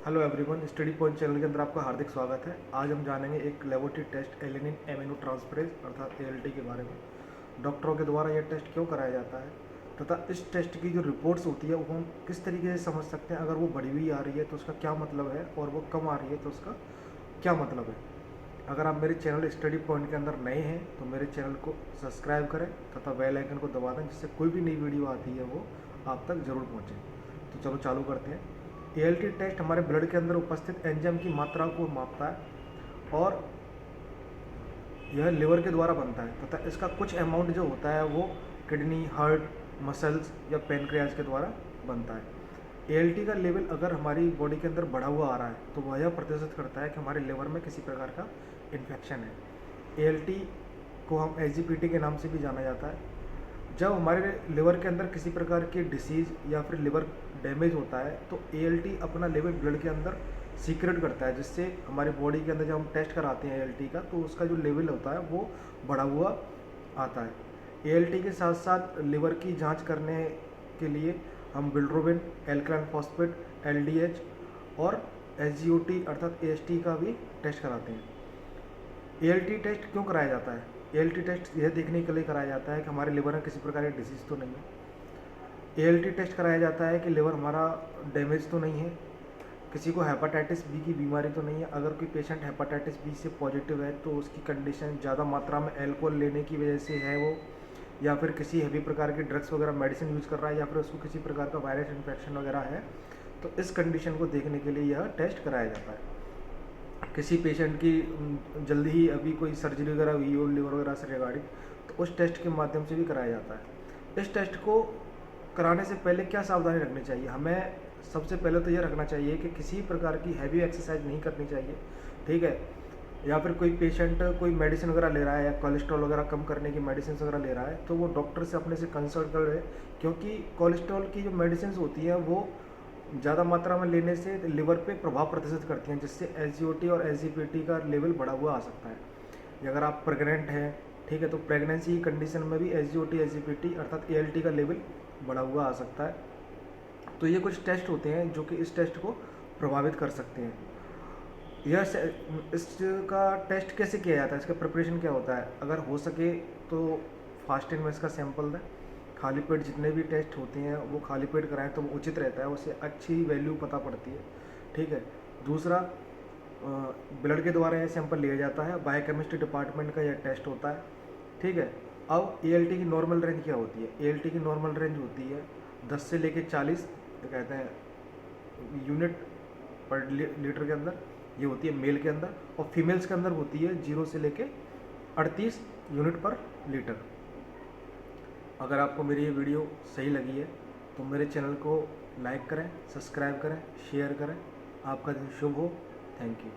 Hello everyone, study point channel के अंदर आपका हार्दिक स्वागत है। आज हम जानेंगे एक laboratory test alanine amino transferase अर्थात एएलटी के बारे में। डॉक्टरों के द्वारा यह टेस्ट क्यों कराया जाता है तथा इस टेस्ट की जो रिपोर्ट्स होती है वो हम किस तरीके से समझ सकते हैं। अगर वो बढ़ी हुई आ रही है तो उसका क्या मतलब है और वो कम आ रही है तो उसका क्या मतलब है। अगर आप मेरे चैनल स्टडी पॉइंट के अंदर नए हैं तो मेरे चैनल को सब्सक्राइब करें तथा बेल आइकन को दबा दें, जिससे कोई भी नई वीडियो आती है वो आप तक ज़रूर पहुँचे। तो चलो चालू करते हैं। एएलटी टेस्ट हमारे ब्लड के अंदर उपस्थित एंजाइम की मात्रा को मापता है और यह लिवर के द्वारा बनता है तथा इसका कुछ अमाउंट जो होता है वो किडनी, हार्ट, मसल्स या पेनक्रियाज के द्वारा बनता है। एएलटी का लेवल अगर हमारी बॉडी के अंदर बढ़ा हुआ आ रहा है तो वह यह प्रदर्शित करता है कि हमारे लिवर में किसी प्रकार का इन्फेक्शन है। एएलटी को हम एसजीपीटी के नाम से भी जाना जाता है। जब हमारे लिवर के अंदर किसी प्रकार की डिसीज़ या फिर लिवर डैमेज होता है तो एएलटी अपना लेवल ब्लड के अंदर सीक्रेट करता है, जिससे हमारी बॉडी के अंदर जब हम टेस्ट कराते हैं एएलटी का तो उसका जो लेवल होता है वो बढ़ा हुआ आता है। एएलटी के साथ साथ लिवर की जांच करने के लिए हम बिल्रुबिन, एल्कलाइन फॉस्फेट, एलडीएच और एसजीओटी अर्थात एएसटी का भी टेस्ट कराते हैं। एएलटी टेस्ट क्यों कराया जाता है? एएलटी टेस्ट यह देखने के लिए कराया जाता है कि हमारे लिवर में किसी प्रकार की डिसीज़ तो नहीं है। एएलटी टेस्ट कराया जाता है कि लिवर हमारा डैमेज तो नहीं है, किसी को हेपाटाइटिस बी की बीमारी तो नहीं है। अगर कोई पेशेंट हेपाटाइटिस बी से पॉजिटिव है तो उसकी कंडीशन ज़्यादा मात्रा में अल्कोहल लेने की वजह से है वो, या फिर किसी हैवी प्रकार के ड्रग्स वगैरह मेडिसिन यूज़ कर रहा है, या फिर उसको किसी प्रकार का वायरस इन्फेक्शन वगैरह है, तो इस कंडीशन को देखने के लिए यह टेस्ट कराया जाता है। किसी पेशेंट की जल्दी ही अभी कोई सर्जरी वगैरह हुई हो लिवर वगैरह से रिगार्डिंग, तो उस टेस्ट के माध्यम से भी कराया जाता है। इस टेस्ट को कराने से पहले क्या सावधानी रखनी चाहिए? हमें सबसे पहले तो यह रखना चाहिए कि किसी प्रकार की हैवी एक्सरसाइज नहीं करनी चाहिए, ठीक है। या फिर कोई पेशेंट कोई मेडिसिन वगैरह ले रहा है या कोलेस्ट्रॉल वगैरह कम करने की मेडिसिन वगैरह ले रहा है तो वो डॉक्टर से अपने से कंसल्ट कर रहे, क्योंकि कोलेस्ट्रॉल की जो मेडिसिन होती हैं वो ज़्यादा मात्रा में लेने से लिवर पे प्रभाव प्रदर्शित करती हैं, जिससे एसजीओटी और एसजीपीटी का लेवल बढ़ा हुआ आ सकता है। या अगर आप प्रेग्नेंट हैं, ठीक है, तो प्रेगनेंसी की कंडीशन में भी एसजीओटी एसजीपीटी अर्थात एएलटी का लेवल बढ़ा हुआ आ सकता है। तो ये कुछ टेस्ट होते हैं जो कि इस टेस्ट को प्रभावित कर सकते हैं। इसका टेस्ट कैसे किया जाता है, इसका प्रिपरेशन क्या होता है? अगर हो सके तो फास्टिंग में इसका सैंपल दें। खाली पेट जितने भी टेस्ट होते हैं वो खाली पेट कराएं तो वो उचित रहता है, उससे अच्छी वैल्यू पता पड़ती है, ठीक है। दूसरा, ब्लड के द्वारा यह सैंपल लिया जाता है, बायोकेमिस्ट्री डिपार्टमेंट का यह टेस्ट होता है, ठीक है। अब एएलटी की नॉर्मल रेंज क्या होती है? एएलटी की नॉर्मल रेंज होती है 10 से लेके 40 कहते हैं यूनिट पर लीटर के अंदर, ये होती है मेल के अंदर, और फीमेल्स के अंदर होती है 0 से लेके 38 यूनिट पर लीटर। अगर आपको मेरी ये वीडियो सही लगी है तो मेरे चैनल को लाइक करें, सब्सक्राइब करें, शेयर करें। आपका दिन शुभ हो। Thank you.